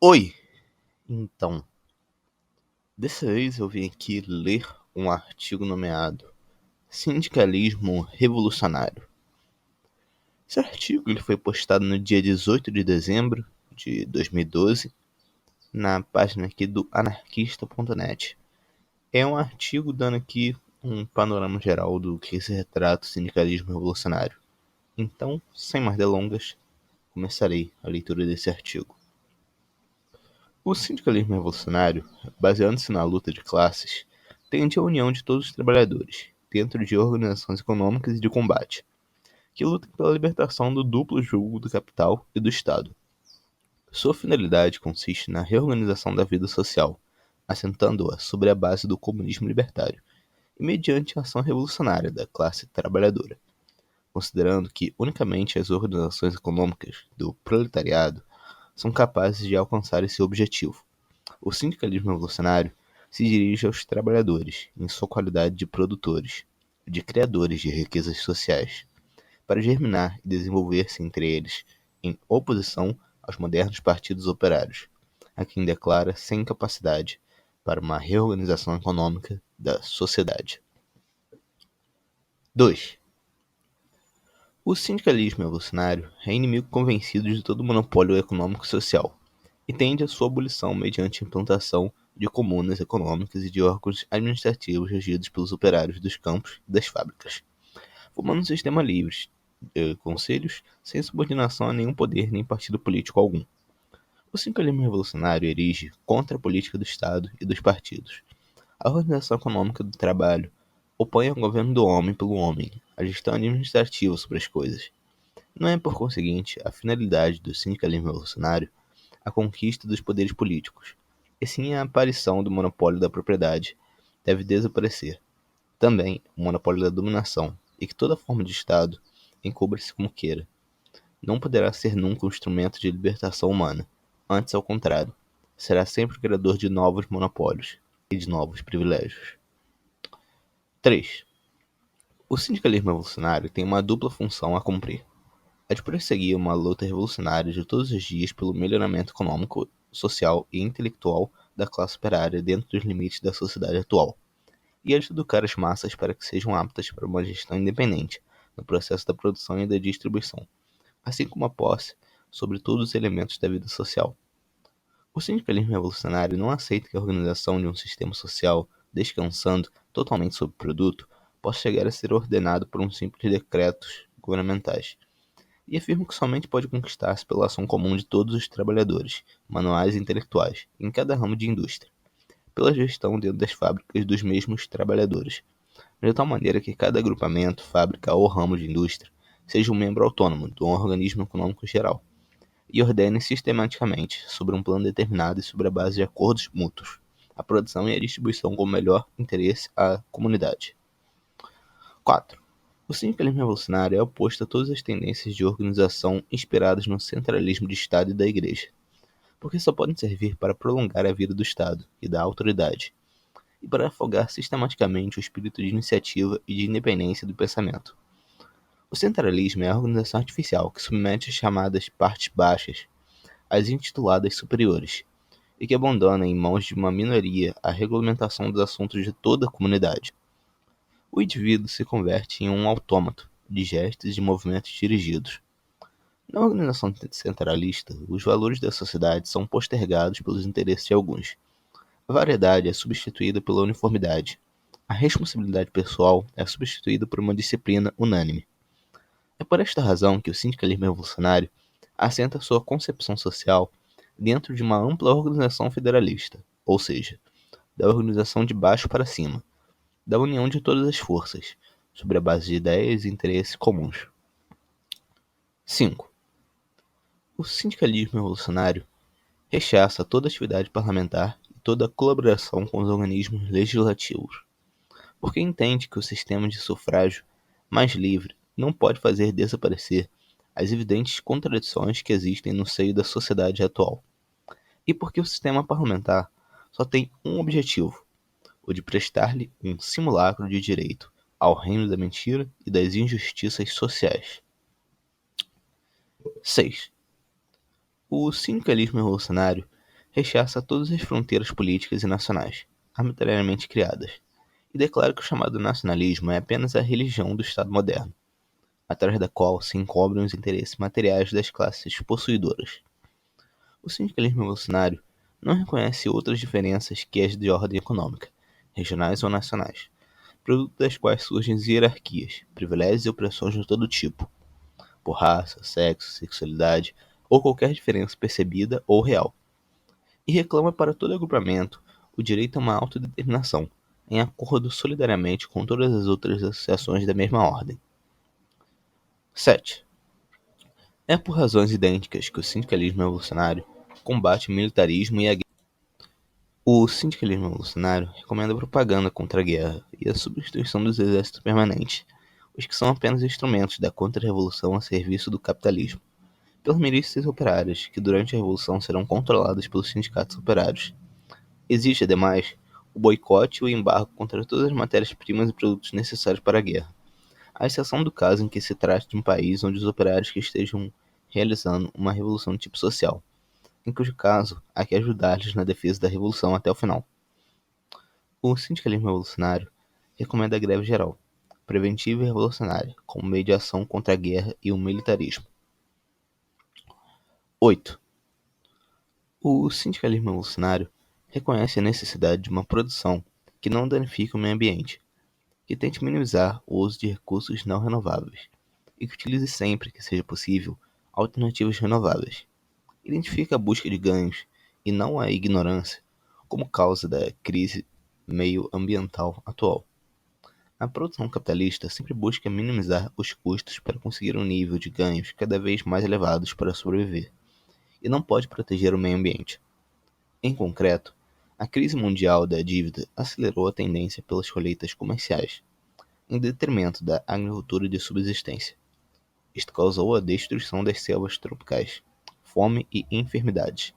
Oi! Então, dessa vez eu vim aqui ler um artigo nomeado Sindicalismo Revolucionário. Esse artigo ele foi postado no dia 18 de dezembro de 2012 na página aqui do anarquista.net. É um artigo dando aqui um panorama geral do que se retrata o sindicalismo revolucionário. Então, sem mais delongas, começarei a leitura desse artigo. O sindicalismo revolucionário, baseando-se na luta de classes, tende à união de todos os trabalhadores, dentro de organizações econômicas e de combate, que lutam pela libertação do duplo jugo do capital e do Estado. Sua finalidade consiste na reorganização da vida social, assentando-a sobre a base do comunismo libertário, e mediante a ação revolucionária da classe trabalhadora, considerando que unicamente as organizações econômicas do proletariado são capazes de alcançar esse objetivo. O sindicalismo revolucionário se dirige aos trabalhadores, em sua qualidade de produtores, de criadores de riquezas sociais, para germinar e desenvolver-se entre eles, em oposição aos modernos partidos operários, a quem declara sem capacidade para uma reorganização econômica da sociedade. 2. O sindicalismo revolucionário é inimigo convencido de todo monopólio econômico e social, e tende à sua abolição mediante a implantação de comunas econômicas e de órgãos administrativos regidos pelos operários dos campos e das fábricas, formando um sistema livre de conselhos sem subordinação a nenhum poder nem partido político algum. O sindicalismo revolucionário erige contra a política do Estado e dos partidos. A organização econômica do trabalho opõe ao governo do homem pelo homem, a gestão administrativa sobre as coisas. Não é, por conseguinte, a finalidade do sindicalismo revolucionário a conquista dos poderes políticos, e sim a aparição do monopólio da propriedade deve desaparecer. Também o monopólio da dominação, e que toda forma de Estado, encubra-se como queira, não poderá ser nunca um instrumento de libertação humana. Antes, ao contrário, será sempre o criador de novos monopólios e de novos privilégios. 3. O sindicalismo revolucionário tem uma dupla função a cumprir: a de prosseguir uma luta revolucionária de todos os dias pelo melhoramento econômico, social e intelectual da classe operária dentro dos limites da sociedade atual, e a de educar as massas para que sejam aptas para uma gestão independente no processo da produção e da distribuição, assim como a posse sobre todos os elementos da vida social. O sindicalismo revolucionário não aceita que a organização de um sistema social, descansando totalmente sobre o produto, possa chegar a ser ordenado por um simples decretos governamentais, e afirma que somente pode conquistar-se pela ação comum de todos os trabalhadores, manuais e intelectuais, em cada ramo de indústria, pela gestão dentro das fábricas dos mesmos trabalhadores, de tal maneira que cada agrupamento, fábrica ou ramo de indústria seja um membro autônomo de um organismo econômico geral, e ordene sistematicamente, sobre um plano determinado e sobre a base de acordos mútuos, a produção e a distribuição com o melhor interesse à comunidade. 4. O sindicalismo revolucionário é oposto a todas as tendências de organização inspiradas no centralismo de Estado e da Igreja, porque só podem servir para prolongar a vida do Estado e da autoridade, e para afogar sistematicamente o espírito de iniciativa e de independência do pensamento. O centralismo é a organização artificial que submete as chamadas partes baixas às intituladas superiores, e que abandona em mãos de uma minoria a regulamentação dos assuntos de toda a comunidade. O indivíduo se converte em um autômato de gestos e movimentos dirigidos. Na organização centralista, os valores da sociedade são postergados pelos interesses de alguns. A variedade é substituída pela uniformidade. A responsabilidade pessoal é substituída por uma disciplina unânime. É por esta razão que o sindicalismo revolucionário assenta sua concepção social dentro de uma ampla organização federalista, ou seja, da organização de baixo para cima, da união de todas as forças, sobre a base de ideias e interesses comuns. 5. O sindicalismo revolucionário rechaça toda atividade parlamentar e toda colaboração com os organismos legislativos, porque entende que o sistema de sufrágio mais livre não pode fazer desaparecer as evidentes contradições que existem no seio da sociedade atual, e porque o sistema parlamentar só tem um objetivo: o de prestar-lhe um simulacro de direito ao reino da mentira e das injustiças sociais. 6. O sindicalismo revolucionário rechaça todas as fronteiras políticas e nacionais, arbitrariamente criadas, e declara que o chamado nacionalismo é apenas a religião do Estado moderno, através da qual se encobrem os interesses materiais das classes possuidoras. O sindicalismo revolucionário não reconhece outras diferenças que as de ordem econômica, regionais ou nacionais, produto das quais surgem hierarquias, privilégios e opressões de todo tipo, por raça, sexo, sexualidade ou qualquer diferença percebida ou real, e reclama para todo agrupamento o direito a uma autodeterminação, em acordo solidariamente com todas as outras associações da mesma ordem. 7. É por razões idênticas que o sindicalismo revolucionário combate o militarismo e a guerra. O sindicalismo revolucionário recomenda a propaganda contra a guerra e a substituição dos exércitos permanentes, os que são apenas instrumentos da contra-revolução a serviço do capitalismo, pelas milícias operárias, que durante a revolução serão controladas pelos sindicatos operários. Existe, ademais, o boicote e o embargo contra todas as matérias-primas e produtos necessários para a guerra, à exceção do caso em que se trate de um país onde os operários que estejam realizando uma revolução de tipo social, em cujo caso há que ajudar-lhes na defesa da revolução até o final. O sindicalismo revolucionário recomenda a greve geral, preventiva e revolucionária, como meio de ação contra a guerra e o militarismo. 8. O sindicalismo revolucionário reconhece a necessidade de uma produção que não danifique o meio ambiente, que tente minimizar o uso de recursos não renováveis e que utilize sempre que seja possível alternativas renováveis. Identifica a busca de ganhos e não a ignorância como causa da crise meioambiental atual. A produção capitalista sempre busca minimizar os custos para conseguir um nível de ganhos cada vez mais elevados para sobreviver, e não pode proteger o meio ambiente. Em concreto, a crise mundial da dívida acelerou a tendência pelas colheitas comerciais, em detrimento da agricultura de subsistência. Isto causou a destruição das selvas tropicais, fome e enfermidades.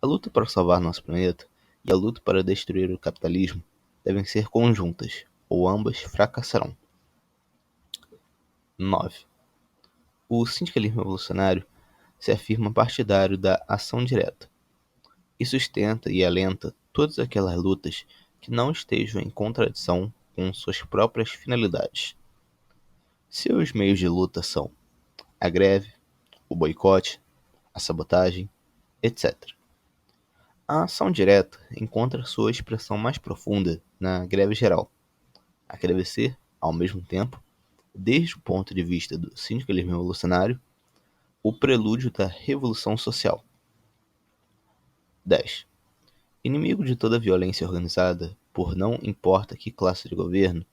A luta para salvar nosso planeta e a luta para destruir o capitalismo devem ser conjuntas, ou ambas fracassarão. 9. O sindicalismo revolucionário se afirma partidário da ação direta e sustenta e alenta todas aquelas lutas que não estejam em contradição com suas próprias finalidades. Seus meios de luta são a greve, o boicote, a sabotagem, etc. A ação direta encontra sua expressão mais profunda na greve geral, a que deve ser, ao mesmo tempo, desde o ponto de vista do sindicalismo revolucionário, o prelúdio da revolução social. 10. Inimigo de toda violência organizada, por não importa que classe de governo,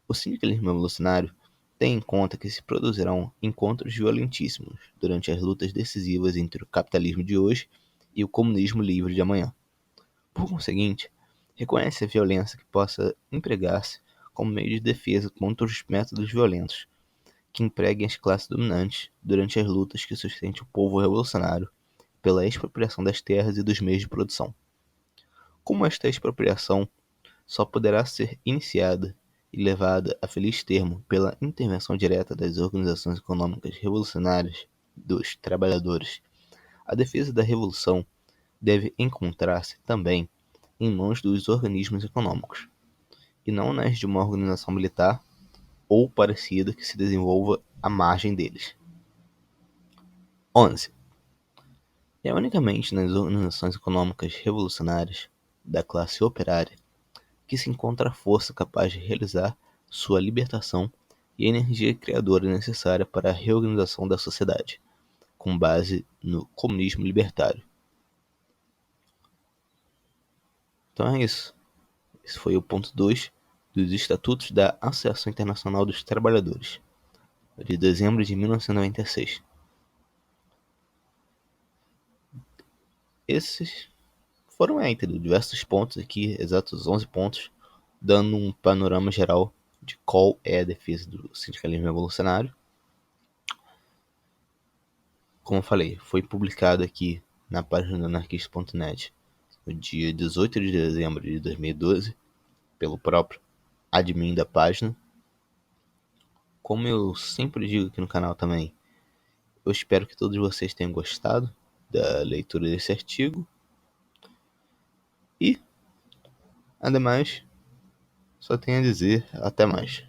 o sindicalismo revolucionário tem em conta que se produzirão encontros violentíssimos durante as lutas decisivas entre o capitalismo de hoje e o comunismo livre de amanhã. Por conseguinte, reconhece a violência que possa empregar-se como meio de defesa contra os métodos violentos que empreguem as classes dominantes durante as lutas que sustentem o povo revolucionário pela expropriação das terras e dos meios de produção. Como esta expropriação só poderá ser iniciada e levada a feliz termo pela intervenção direta das organizações econômicas revolucionárias dos trabalhadores, a defesa da revolução deve encontrar-se também em mãos dos organismos econômicos, e não nas de uma organização militar ou parecida que se desenvolva à margem deles. 11. É unicamente nas organizações econômicas revolucionárias da classe operária que se encontra a força capaz de realizar sua libertação e a energia criadora necessária para a reorganização da sociedade, com base no comunismo libertário. Então é isso. Esse foi o ponto 2 dos Estatutos da Associação Internacional dos Trabalhadores, de dezembro de 1996. Esses foram entre diversos pontos aqui, exatos 11 pontos, dando um panorama geral de qual é a defesa do sindicalismo revolucionário. Como eu falei, foi publicado aqui na página do anarquista.net no dia 18 de dezembro de 2012, pelo próprio admin da página. Como eu sempre digo aqui no canal também, eu espero que todos vocês tenham gostado da leitura desse artigo. Ademais, só tenho a dizer até mais.